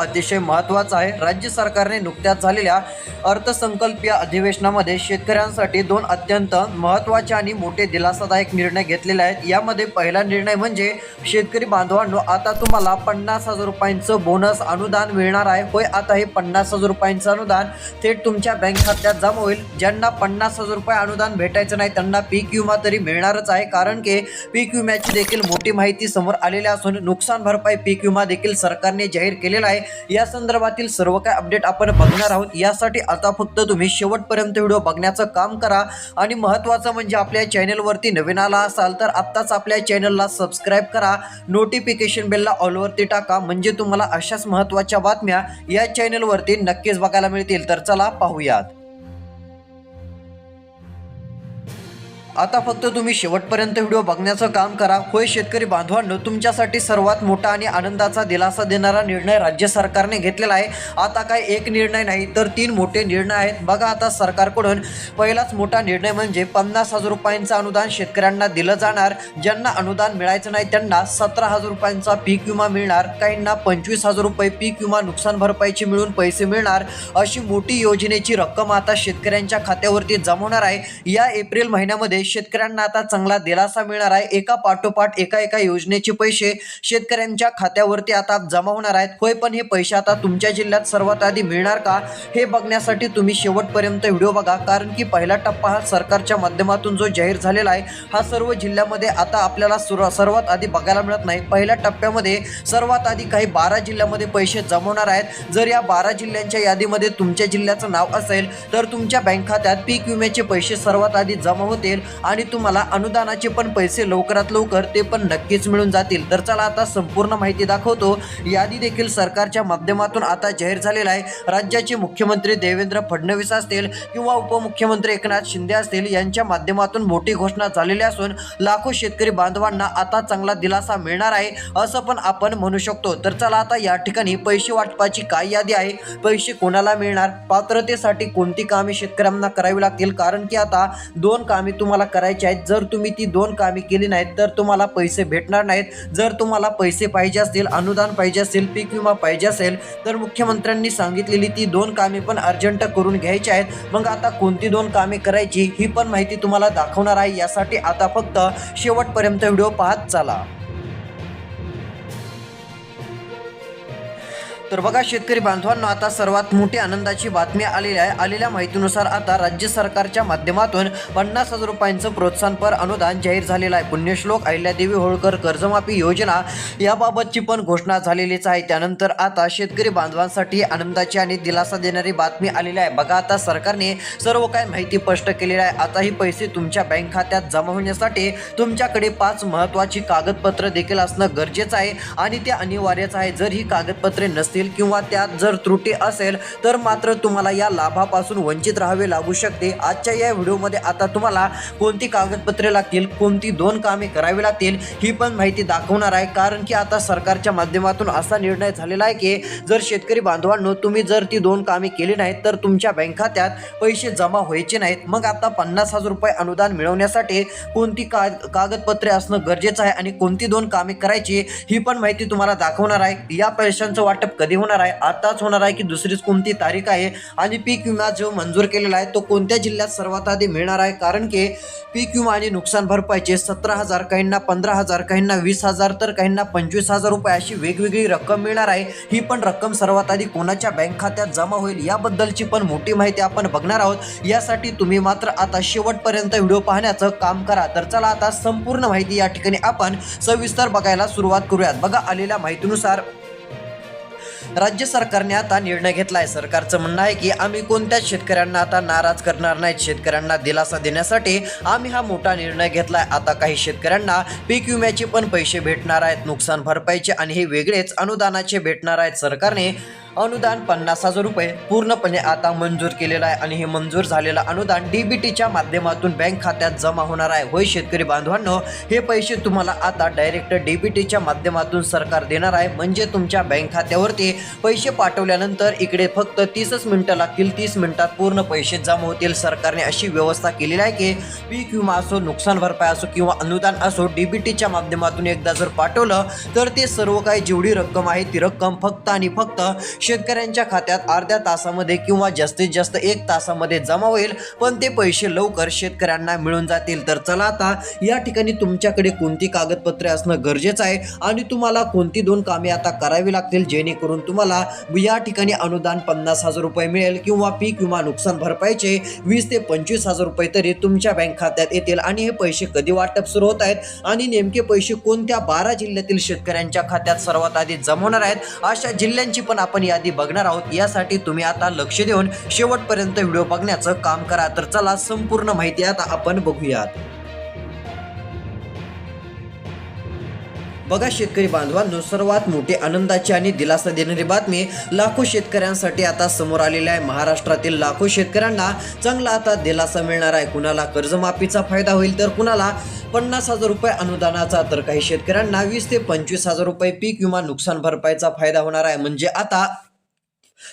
अतिशय महत्त्वाचा आहे। राज्य सरकारने नुकत्याच झालेल्या अर्थसंकल्पीय अधिवेशनामध्ये शेतकऱ्यांसाठी दोन अत्यंत महत्त्वाचे आणि मोठे दिलासादायक निर्णय घेतलेले आहेत। यामध्ये पहिला निर्णय म्हणजे शेतकरी बांधवांनो, आता तुम्हाला 50,000 रुपयांचं बोनस अनुदान मिळणार आहे। होय, आता हे 50,000 रुपयांचं अनुदान थेट तुमच्या बँक खात्यात जमा होईल। ज्यांना 50,000 रुपये अनुदान भेटायचं नाही त्यांना पीक विमा तरी मिळणारच आहे, कारण की पीक विम्याची देखील मोठी माहिती समोर आलेली असून नुकसान भरपाई पीक विमा देखील सरकारने जाहीर केलेला आहे। या संदर्भातील सर्व काही अपडेट आपण बघणार आहोत। यासाठी आता फक्त तुम्ही शेवटपर्यंत व्हिडिओ बघण्याचं काम करा आणि महत्त्वाचं म्हणजे आपल्या चॅनलवरती नवीन आला असाल तर आत्ताच आपल्या चॅनलला सबस्क्राईब करा, नोटिफिकेशन बेलला ऑलवरती टाका, म्हणजे तुम्हाला अशाच महत्त्वाच्या बातम्या या चॅनलवरती नक्कीच बघायला मिळतील। तर चला पाहूयात। आता फक्त तुम्ही शेवटपर्यंत व्हिडिओ बघण्याचं काम करा। होय शेतकरी बांधवांनो, तुमच्यासाठी सर्वात मोठा आणि आनंदाचा दिलासा देणारा निर्णय राज्य सरकारने घेतलेला आहे। आता काय एक निर्णय नाही तर 3 मोठे निर्णय आहेत। बघा, आता सरकारकडून पहिलाच मोठा निर्णय म्हणजे 50,000 रुपयांचं अनुदान शेतकऱ्यांना दिलं जाणार। ज्यांना अनुदान मिळायचं नाही त्यांना 17,000 रुपयांचा पीक विमा मिळणार, काहींना 25,000 रुपये पीक विमा नुकसान भरपाईचे मिळून पैसे मिळणार। अशी मोठी योजनेची रक्कम आता शेतकऱ्यांच्या खात्यावरती जमा होणार आहे। या एप्रिल महिन्यामध्ये शेतकऱ्यांना आता चांगला दिलासा मिळणार आहे। एका पाठोपाठ एका योजनेचे पैसे शेतकऱ्यांच्या खात्यावरती आता जमा होणार आहेत। होय, पण हे पैसे आता तुमच्या जिल्ह्यात सर्वात आधी मिळणार का हे बघण्यासाठी तुम्ही शेवटपर्यंत व्हिडिओ बघा, कारण की पहिला टप्पा हा सरकारच्या माध्यमातून जो जाहीर झालेला आहे हा सर्व जिल्ह्यामध्ये आता आपल्याला सर्वात आधी बघायला मिळत नाही। पहिल्या टप्प्यामध्ये सर्वात आधी काही 12 जिल्ह्यामध्ये पैसे जमवणार आहेत। जर या 12 जिल्ह्यांच्या यादीमध्ये तुमच्या जिल्ह्याचं नाव असेल तर तुमच्या बँक खात्यात पीक विम्याचे पैसे सर्वात आधी जमा होतील आणि तुम्हाला अनुदानाचे पण पैसे लवकरात लवकर ते पण नक्कीच मिळून जातील। तर चला आता संपूर्ण माहिती दाखवतो। यादी देखील सरकारच्या माध्यमातून आता जाहीर झालेला आहे। राज्याचे मुख्यमंत्री देवेंद्र फडणवीस असतील किंवा उपमुख्यमंत्री एकनाथ शिंदे असतील यांच्या माध्यमातून मोठी घोषणा झालेली असून लाखो शेतकरी बांधवांना आता चांगला दिलासा मिळणार आहे असं पण आपण म्हणू शकतो। तर चला आता या ठिकाणी पैसे वाटपाची काय यादी आहे, पैसे कोणाला मिळणार, पात्रतेसाठी कोणती कामे शेतकऱ्यांना करावी लागतील, कारण की आता 2 कामे तुम्हाला करायचे आहेत। जर तुम्ही ती 2 कामे केली नाहीत तर तुम्हाला पैसे भेटणार नाहीत। जर तुम्हाला पैसे पाहिजे असतील, अनुदान पाहिजे असेल, पीक विमा पाहिजे असेल तर मुख्यमंत्र्यांनी सांगितलेली ती 2 कामे पण अर्जंट करून घ्यायची आहेत। मग आता कोणती 2 कामे करायची ही पण माहिती तुम्हाला दाखवणार आहे। यासाठी आता फक्त शेवटपर्यंत व्हिडिओ पाहत चला। तर बघा शेतकरी बांधवांनो, आता सर्वात मोठी आनंदाची बातमी आलेली आहे। आलेल्या माहितीनुसार आता राज्य सरकारच्या माध्यमातून 50,000 रुपयांचं प्रोत्साहनपर अनुदान जाहीर झालेलं आहे। पुण्यश्लोक अहिल्यादेवी होळकर कर्जमाफी योजना याबाबतची पण घोषणा झालेलीच आहे। त्यानंतर आता शेतकरी बांधवांसाठी आनंदाची आणि दिलासा देणारी बातमी आलेली आहे। बघा, आता सरकारने सर्व काही माहिती स्पष्ट केलेली आहे। आता ही पैसे तुमच्या बँक खात्यात जमा होण्यासाठी तुमच्याकडे 5 महत्त्वाची कागदपत्र देखील असणं गरजेचं आहे आणि ते अनिवार्यच आहे। जर ही कागदपत्रे नसतील किंवा त्यात जर त्रुटी असेल तर मात्र तुम्हाला या लाभापासून वंचित राहावे लागू शकते। आजच्या या व्हिडिओमध्ये आता तुम्हाला कोणती कागदपत्रे लागतील, कोणती 2 कामे करावी लागतील ही पण माहिती दाखवणार आहे, कारण की आता सरकारच्या माध्यमातून असा निर्णय झालेला आहे की जर शेतकरी बांधवांनो तुम्ही जर ती 2 कामे केली नाहीत तर तुमच्या बँक खात्यात पैसे जमा व्हायचे नाहीत। मग आता 50,000 रुपये अनुदान मिळवण्यासाठी कोणती कागदपत्रे असणं गरजेचं आहे आणि कोणती 2 कामे करायची ही पण माहिती तुम्हाला दाखवणार आहे। या पैशांचं वाटप कधी होणार आहे, आताच होणार आहे की दुसरीच कोणती तारीख आहे, आणि पीक विमा जो मंजूर केलेला आहे तो कोणत्या जिल्ह्यात सर्वात आधी मिळणार आहे, कारण की पीक विमा आणि नुकसान भरपाईचे 17,000, काहींना 15,000, काहींना 20,000 तर काहींना 25,000 रुपये अशी वेगवेगळी रक्कम मिळणार आहे। ही पण रक्कम सर्वात आधी कोणाच्या बँक खात्यात जमा होईल याबद्दलची पण मोठी माहिती आपण बघणार आहोत। यासाठी तुम्ही मात्र आता शेवटपर्यंत व्हिडिओ पाहण्याचं काम करा। तर चला आता संपूर्ण माहिती या ठिकाणी आपण सविस्तर बघायला सुरुवात करूयात। बघा, आलेल्या माहितीनुसार राज्य सरकारने आता निर्णय घेतला आहे। सरकारचं म्हणणं आहे की आम्ही कोणत्याच शेतकऱ्यांना आता नाराज करणार नाहीत। शेतकऱ्यांना दिलासा देण्यासाठी आम्ही हा मोठा निर्णय घेतला आहे। आता काही शेतकऱ्यांना पीक विम्याचे पण पैसे भेटणार आहेत, नुकसान भरपाईचे आणि हे वेगळेच अनुदानाचे भेटणार आहेत। सरकारने अनुदान 50,000 रुपये पूर्णपणे आता मंजूर केलेलं आहे आणि हे मंजूर झालेलं अनुदान डीबीटीच्या माध्यमातून बँक खात्यात जमा होणार आहे. होय शेतकरी बांधवांनो, हे पैसे तुम्हाला आता डायरेक्ट डीबीटीच्या माध्यमातून सरकार देणार आहे. म्हणजे तुमच्या बँक खात्यावरती पैसे पाठवल्यानंतर इकडे फक्त 30 मिनिटं लागतील. 30 मिनिटात पूर्ण पैसे जमा होतील. सरकारने अशी व्यवस्था केलेली आहे की पीक विमा असो, नुकसान भरपाई असो किंवा अनुदान असो, डीबीटीच्या माध्यमातून एकदा जर पाठवलं तर ते सर्व काही जेवढी रक्कम आहे ती रक्कम फक्त आणि फक्त शेतकऱ्यांच्या खात्यात अर्ध्या तासामध्ये किंवा जास्तीत जास्त 1 तासामध्ये जमा होईल. पण ते पैसे लवकर शेतकऱ्यांना मिळून जातील. तर चला आता या ठिकाणी तुमच्याकडे कोणती कागदपत्रे असणं गरजेचं आहे आणि तुम्हाला कोणती 2 कामे आता करावी लागतील जेणेकरून तुम्हाला या ठिकाणी अनुदान 50,000 रुपये मिळेल किंवा पीक विमा नुकसान भरपाईचे 20 ते 25,000 रुपये तरी तुमच्या बँक खात्यात येतील. आणि हे पैसे कधी वाटप सुरू होत आहेत आणि नेमके पैसे कोणत्या 12 जिल्ह्यातील शेतकऱ्यांच्या खात्यात सर्वात आधी जमा होणार आहेत, अशा जिल्ह्यांची पण आपण यादी बघणार आहोत. यासाठी तुम्ही आता लक्ष देऊन शेवटपर्यंत व्हिडिओ बघण्याचं काम करा. तर चला संपूर्ण माहिती आता आपण बघूयात. बघा शेतकरी बांधवांनो, सर्वात मोठी आनंदाची आणि दिलासा देणारी बातमी लाखो शेतकऱ्यांसाठी आता समोर आलेली आहे. महाराष्ट्रातील लाखो शेतकऱ्यांना चांगला आता दिलासा मिळणार आहे. कुणाला कर्जमाफीचा फायदा होईल तर कुणाला 50,000 रुपये अनुदानाचा, तर काही शेतकऱ्यांना 20 ते 25,000 रुपये पीक विमा नुकसान भरपाईचा फायदा होणार आहे. म्हणजे आता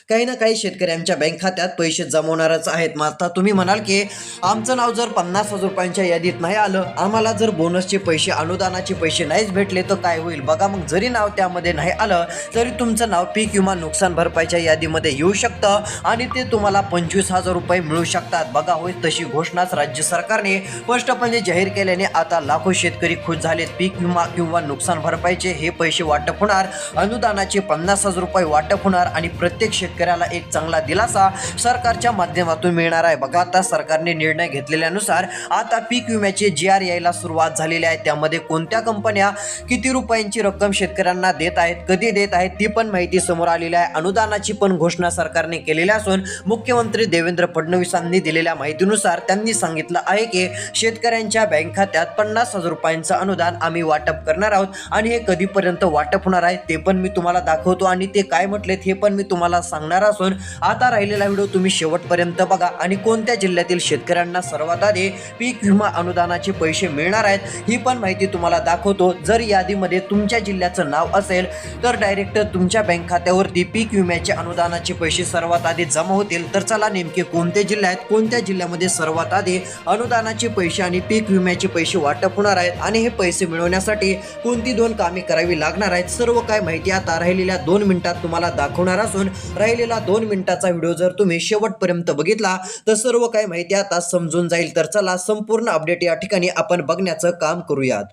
काही ना काही शेतकऱ्यांच्या बँक खात्यात पैसे जमवणारच आहेत. आता तुम्ही म्हणाल की आमचं नाव जर 50,000 रुपयांच्या यादीत नाही आलं, आम्हाला जर बोनसचे पैसे, अनुदानाचे पैसे नाहीच भेटले तर काय होईल? बघा, मग जरी नाव त्यामध्ये नाही आलं तरी तुमचं नाव पीक विमा नुकसान भरपाईच्या यादीमध्ये येऊ शकतं आणि ते तुम्हाला 25,000 रुपये मिळू शकतात. बघा, होय तशी घोषणाच राज्य सरकारने स्पष्टपणे जाहीर केल्याने आता लाखो शेतकरी खुश झालेत. पीक विमा किंवा नुकसान भरपाईचे हे पैसे वाटप होणार, अनुदानाचे 50,000 रुपये वाटप होणार आणि प्रत्येक शेतकऱ्याला एक चांगला दिलासा सरकारच्या माध्यमातून मिळणार आहे. बघा, आता सरकारने निर्णय घेतलेल्यानुसार आता पीक विम्याचे GR यायला सुरुवात झालेली आहे. त्यामध्ये कोणत्या कंपन्या किती रुपयांची रक्कम शेतकऱ्यांना देत आहेत, कधी देत आहेत, ती पण माहिती समोर आलेली आहे. अनुदानाची पण घोषणा सरकारने केलेली असून मुख्यमंत्री देवेंद्र फडणवीसांनी दिलेल्या माहितीनुसार त्यांनी सांगितलं आहे की शेतकऱ्यांच्या बँक खात्यात 50,000 रुपयांचं अनुदान आम्ही वाटप करणार आहोत आणि हे कधीपर्यंत वाटप होणार आहे ते पण मी तुम्हाला दाखवतो आणि ते काय म्हटलेत हे पण मी तुम्हाला सांगणार असून आता राहिलेला व्हिडिओ तुम्ही शेवटपर्यंत बघा. आणि कोणत्या जिल्ह्यातील शेतकऱ्यांना सर्वात आधी पीक विमा अनुदानाचे पैसे मिळणार आहेत ही पण माहिती तुम्हाला दाखवतो. जर यादीमध्ये तुमच्या जिल्ह्याचं नाव असेल तर डायरेक्ट तुमच्या बँक खात्यावरती पीक विम्याचे अनुदानाचे पैसे सर्वात आधी जमा होतील. तर चला नेमके कोणते जिल्हे आहेत, कोणत्या जिल्ह्यामध्ये सर्वात आधी अनुदानाचे पैसे आणि पीक विम्याचे पैसे वाटप होणार आहेत आणि हे पैसे मिळवण्यासाठी कोणती 2 कामे करावी लागणार आहेत, सर्व काय माहिती आता राहिलेल्या 2 मिनिटात तुम्हाला दाखवणार असून राहिलेला 2 मिनिटाचा व्हिडिओ जर तुम्ही शेवटपर्यंत बघितला तर सर्व काही माहिती आता समजून जाईल. तर चला संपूर्ण अपडेट या ठिकाणी आपण बघण्याचं काम करूयात.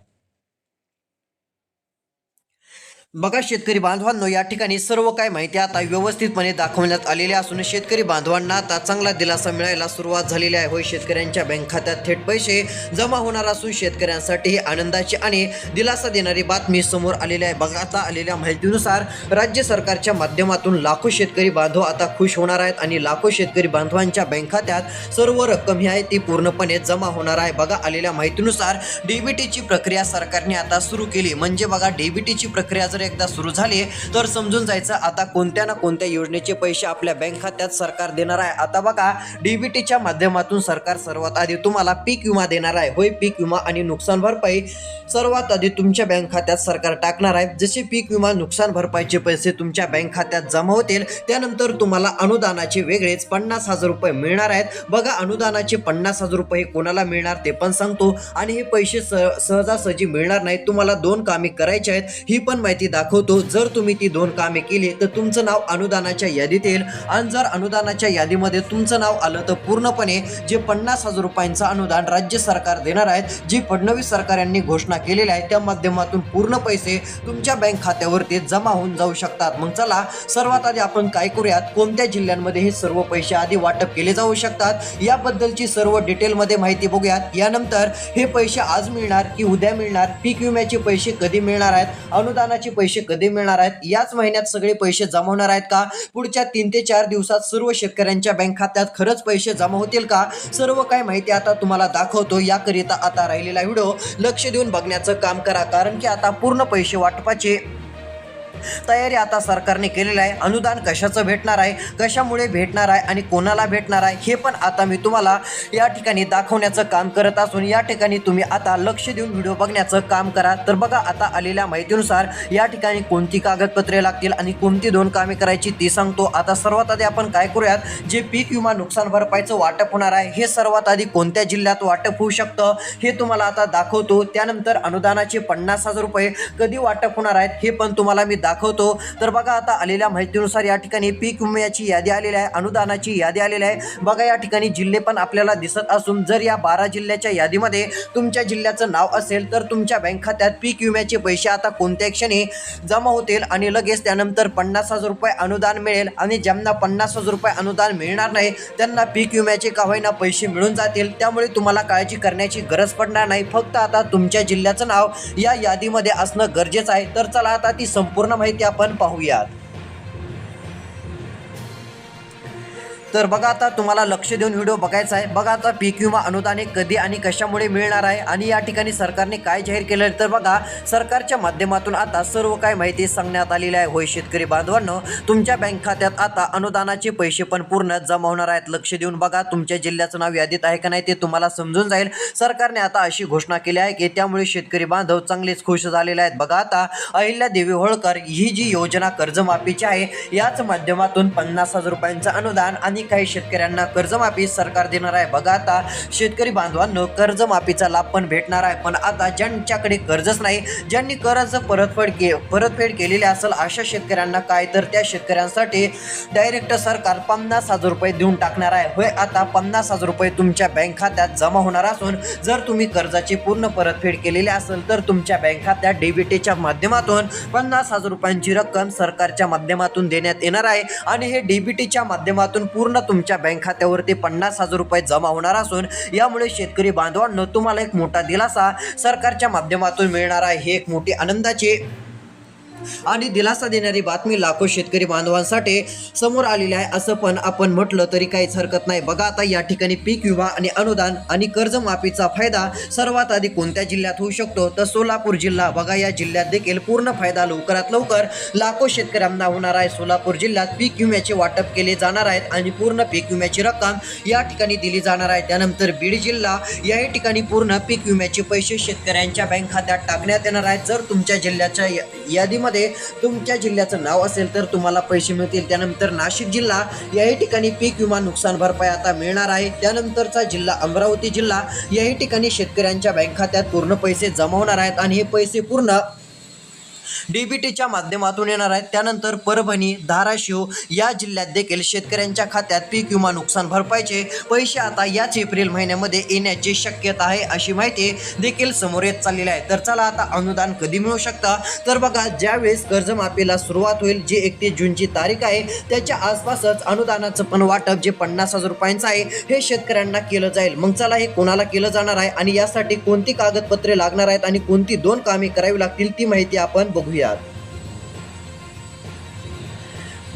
बघा शेतकरी बांधवांनो, या ठिकाणी सर्व काय माहिती आता व्यवस्थितपणे दाखवण्यात आलेली असून शेतकरी बांधवांना आता चांगला दिलासा मिळायला सुरुवात झालेली आहे. होय, शेतकऱ्यांच्या बँक खात्यात थेट पैसे जमा होणार असून शेतकऱ्यांसाठी ही आनंदाची आणि दिलासा देणारी बातमी समोर आलेली आहे. बघा, आता आलेल्या माहितीनुसार राज्य सरकारच्या माध्यमातून लाखो शेतकरी बांधव आता खुश होणार आहेत आणि लाखो शेतकरी बांधवांच्या बँक खात्यात सर्व रक्कम ही आहे ती पूर्णपणे जमा होणार आहे. बघा, आलेल्या माहितीनुसार डीबीटीची प्रक्रिया सरकारने आता सुरू केली. म्हणजे बघा, डीबीटीची प्रक्रिया जर एकदा सुरू झाली तर समजून जायचं आता कोणत्या ना कोणत्या योजनेचे पैसे आपल्या बँक खात्यात सरकार देणार आहे. आता बघा, डीबीटीच्या माध्यमातून सरकार सर्वात आधी तुम्हाला पीक विमा देणार आहे. होय, पीक विमा आणि नुकसान भरपाई सर्वात आधी तुमच्या बँक खात्यात सरकार टाकणार आहे. जसे पीक विमा नुकसान भरपाईचे पैसे तुमच्या बँक खात्यात जमा होतील त्यानंतर तुम्हाला अनुदानाचे वेगळेच 50,000 रुपये मिळणार आहेत. बघा, अनुदानाचे 50,000 रुपये कोणाला मिळणार ते पण सांगतो आणि हे पैसे सहजासहजी मिळणार नाहीत. तुम्हाला 2 कामे करायची आहेत ही पण माहिती दाखवतो. जर तुम्ही ती 2 कामे केली तर तुमचं नाव अनुदानाच्या यादीत येईल आणि जर अनुदानाच्या यादीमध्ये तुमचं नाव आलं तर पूर्णपणे जे 50,000 रुपयांचं अनुदान राज्य सरकार देणार आहेत, जी फडणवीस सरकार यांनी घोषणा केलेली आहे त्या माध्यमातून पूर्ण पैसे तुमच्या बँक खात्यावरती जमा होऊन जाऊ शकतात. मग चला सर्वात आधी आपण काय करूयात, कोणत्या जिल्ह्यांमध्ये हे सर्व पैसे आधी वाटप केले जाऊ शकतात याबद्दलची सर्व डिटेलमध्ये माहिती बघूयात. यानंतर हे पैसे आज मिळणार की उद्या मिळणार, पीक विम्याचे पैसे कधी मिळणार आहेत, अनुदानाचे पैसे कधी मिळणार आहेत, याच महिन्यात सगळे पैसे जमा होणार आहेत का, पुढच्या 3 ते 4 दिवसात सर्व शेतकऱ्यांच्या बँक खात्यात खरंच पैसे जमा होतील का, सर्व काय माहिती आता तुम्हाला दाखवतो. याकरिता आता राहिलेला व्हिडिओ लक्ष देऊन बघण्याचं काम करा, कारण की आता पूर्ण पैसे वाटपाचे तयारी आता सरकारने केलेली आहे. अनुदान कशाचं भेटणार आहे, कशामुळे भेटणार आहे आणि कोणाला भेटणार आहे हे पण आता मी तुम्हाला या ठिकाणी दाखवण्याचं काम करत असून या ठिकाणी तुम्ही आता लक्ष देऊन व्हिडिओ बघण्याचं काम करा. तर बघा, आता आलेल्या माहितीनुसार या ठिकाणी कोणती कागदपत्रे लागतील आणि कोणती 2 कामे करायची ती सांगतो. आता सर्वात आधी आपण काय करूयात, जे पीक विमा नुकसान भरपाईचं वाटप होणार आहे हे सर्वात आधी कोणत्या जिल्ह्यात वाटप होऊ शकतं हे तुम्हाला आता दाखवतो. त्यानंतर अनुदानाचे 50,000 रुपये कधी वाटप होणार आहेत हे पण तुम्हाला मी दाखवतो. तर बघा, आता आलेल्या माहितीनुसार या ठिकाणी पीक विम्याची यादी आलेली आहे, अनुदानाची यादी आलेली आहे. बघा, या ठिकाणी जिल्हे पण आपल्याला दिसत असून जर या 12 जिल्ह्याच्या यादीमध्ये तुमच्या जिल्ह्याचं नाव असेल तर तुमच्या बँक खात्यात पीक विम्याचे पैसे आता कोणत्या क्षणी जमा होतील आणि लगेच त्यानंतर 50,000 रुपये अनुदान मिळेल. आणि ज्यांना 50,000 रुपये अनुदान मिळणार नाही त्यांना पीक विम्याचे का होईना पैसे मिळून जातील. त्यामुळे तुम्हाला काळजी करण्याची गरज पडणार नाही. फक्त आता तुमच्या जिल्ह्याचं नाव या यादीमध्ये असणं गरजेचं आहे. तर चला आता ती संपूर्ण माहिती आपण पाहूयात. तर बघा, आता तुम्हाला लक्ष देऊन व्हिडिओ बघायचा आहे. बघा, आता पीक विमा अनुदान हे कधी आणि कशामुळे मिळणार आहे आणि या ठिकाणी सरकारने काय जाहीर केलं आहे. तर बघा, सरकारच्या माध्यमातून आता सर्व काय माहिती सांगण्यात आलेली आहे. होय शेतकरी बांधवांनो, तुमच्या बँक खात्यात आता अनुदानाचे पैसे पण पूर्ण जमा होणार आहेत. लक्ष देऊन बघा, तुमच्या जिल्ह्याचं नाव यादीत आहे का नाही ते तुम्हाला समजून जाईल. सरकारने आता अशी घोषणा केली आहे की त्यामुळे शेतकरी बांधव चांगलेच खुश झालेले आहेत. बघा, आता अहिल्यादेवी होळकर ही जी योजना कर्जमाफीची आहे याच माध्यमातून 50,000 रुपयांचं अनुदान आणि काही शेतकऱ्यांना कर्जमाफी सरकार देणार आहे. बघा, आता शेतकरी बांधवांनो, कर्जमाफीचा लाभ पण भेटणार आहे. पण आता ज्यांच्याकडे कर्जच नाही, ज्यांनी कर्ज परतफेड केलेली असेल अशा शेतकऱ्यांना काय, तर त्या शेतकऱ्यांसाठी डायरेक्ट सरकार 50,000 रुपये देऊन टाकणार आहे. होय, आता 50,000 रुपये तुमच्या बँक खात्यात जमा होणार असून जर तुम्ही कर्जाची पूर्ण परतफेड केलेली असेल तर तुमच्या बँक खात्यात डीबीटीच्या माध्यमातून 50,000 रुपयांची रक्कम सरकारच्या माध्यमातून देण्यात येणार आहे. आणि हे डीबीटीच्या माध्यमातून पूर्ण तुमच्या बँक खात्यावरती 50,000 रुपये जमा होणार असून यामुळे शेतकरी बांधवांनो तुम्हाला एक मोठा दिलासा सरकारच्या माध्यमातून मिळणार आहे. हे एक मोठी आनंदाची आणि दिलासा देणारी बातमी लाखो शेतकरी बांधवांसाठी समोर आलेली आहे असं पण आपण म्हटलं तरी काहीच हरकत नाही. बघा, आता या ठिकाणी पीक विमा आणि अनुदान आणि कर्जमाफीचा फायदा सर्वात आधी कोणत्या जिल्ह्यात होऊ शकतो, तर सोलापूर जिल्हा. बघा, या जिल्ह्यात देखील पूर्ण फायदा लवकरात लवकर लाखो शेतकऱ्यांना होणार आहे. सोलापूर जिल्ह्यात पीक विम्याचे वाटप केले जाणार आहेत आणि पूर्ण पीक विम्याची रक्कम या ठिकाणी दिली जाणार आहे. त्यानंतर बीड जिल्हा, याही ठिकाणी पूर्ण पीक विम्याचे पैसे शेतकऱ्यांच्या बँक खात्यात टाकण्यात येणार आहेत. जर तुमच्या जिल्ह्याच्या यादीमध्ये तुमच्या जिल्ह्याचं नाव असेल तर तुम्हाला पैसे मिळतील. त्यानंतर नाशिक जिल्हा, याही ठिकाणी पीक विमा नुकसान भरपाई आता मिळणार आहे. त्यानंतरचा जिल्हा अमरावती जिल्हा, याही ठिकाणी शेतकऱ्यांच्या बँक खात्यात पूर्ण पैसे जमा होणार आहेत आणि हे पैसे पूर्ण डीबीटीच्या माध्यमातून येणार आहेत. त्यानंतर परभणी, धाराशिव या जिल्ह्यात देखील शेतकऱ्यांच्या खात्यात पीक विमा नुकसान भरपाईचे पैसे आता याच एप्रिल महिन्यामध्ये येण्याची शक्यता आहे अशी माहिती देखील समोर येत चाललेली आहे. तर चला, आता अनुदान कधी मिळू शकतं, तर बघा, ज्यावेळेस कर्जमाफीला सुरुवात होईल, जी 31 जूनची तारीख आहे त्याच्या आसपासच अनुदानाचं पण वाटप जे 50,000 रुपयांचं आहे हे शेतकऱ्यांना केलं जाईल. मग चला, हे कोणाला केलं जाणार आहे आणि यासाठी कोणती कागदपत्रे लागणार आहेत आणि कोणती 2 कामे करावी लागतील ती माहिती आपण बघूयात.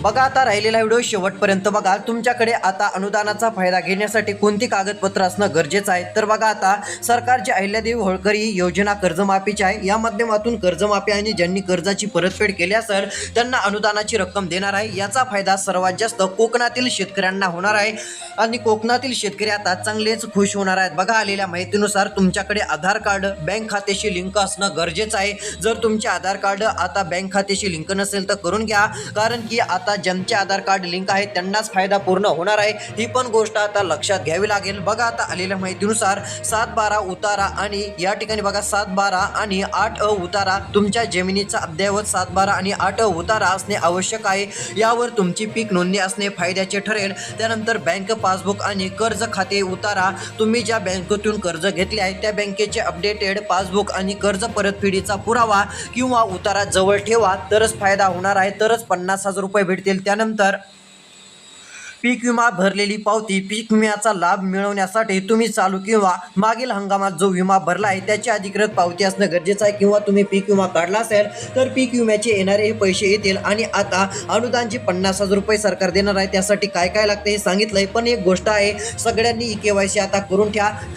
बघा, आता राहिलेला व्हिडिओ शेवटपर्यंत बघा. तुमच्याकडे आता अनुदानाचा फायदा घेण्यासाठी कोणती कागदपत्र असणं गरजेचं आहे, तर बघा, आता सरकारची अहिल्यादेवी होळकर ही योजना कर्जमाफीची आहे. या माध्यमातून कर्जमाफी आणि ज्यांनी कर्जाची परतफेड केली असेल त्यांना अनुदानाची रक्कम देणार आहे. याचा फायदा सर्वात जास्त कोकणातील शेतकऱ्यांना होणार आहे आणि कोकणातील शेतकरी आता चांगलेच खुश होणार आहेत. बघा, आलेल्या माहितीनुसार तुमच्याकडे आधार कार्ड बँक खात्याशी लिंक असणं गरजेचं आहे. जर तुमचे आधार कार्ड आता बँक खात्याशी लिंक नसेल तर करून घ्या, कारण की आता ज्यांचे आधार कार्ड लिंक आहे त्यांनाच फायदा पूर्ण होणार आहे. ही पण गोष्ट आता लक्षात घ्यावी लागेल. बघा, आता आलेल्या माहितीनुसार 7/12 उतारा आणि या ठिकाणी बघा 7/12 आणि 8 उतारा, तुमच्या जमिनीचा अद्ययावत 7/12 आणि 8 उतारा असणे आवश्यक आहे. यावर तुमची पीक नोंदणी असणे फायद्याचे ठरेल. त्यानंतर बँक पासबुक आणि कर्ज खाते उतारा, तुम्ही ज्या बँकेतून कर्ज घेतले आहे त्या बँकेचे अपडेटेड पासबुक आणि कर्ज परतफेडीचा पुरावा किंवा उतारा जवळ ठेवा, तरच फायदा होणार आहे, तरच 50,000 रुपये भेटतील. त्यानंतर पीक विमा भरलेली पावती. पीक विम्याचा लाभ मिळवण्यासाठी तुम्ही चालू किंवा मागील हंगामात जो विमा भरला आहे त्याची अधिकृत पावती असणं गरजेचं आहे. किंवा तुम्ही पीक विमा काढला असेल तर पीक विम्याचे येणारे पैसे येतील. आणि आता अनुदान जे 50,000 रुपये सरकार देणार आहे त्यासाठी काय काय लागते हे सांगितलंय. पण एक गोष्ट आहे, सगळ्यांनी EKYC आता करून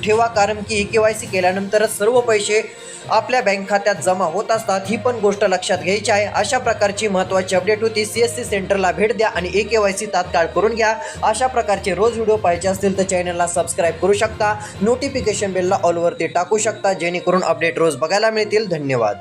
ठेवा, कारण की EKYC केल्यानंतरच सर्व पैसे आपल्या बँक खात्यात जमा होत असतात. ही पण गोष्ट लक्षात घ्यायची आहे. अशा प्रकारची महत्त्वाची अपडेट होती. CSC सेंटरला भेट द्या आणि EKYC तात्काळ करून घ्या. अशा प्रकारचे रोज व्हिडिओ पाहिजे असतील तर चॅनलला सबस्क्राईब करू शकता. नोटिफिकेशन बेलला ऑलवरती टाकू शकता जेणेकरून अपडेट रोज बघायला मिळतील. धन्यवाद.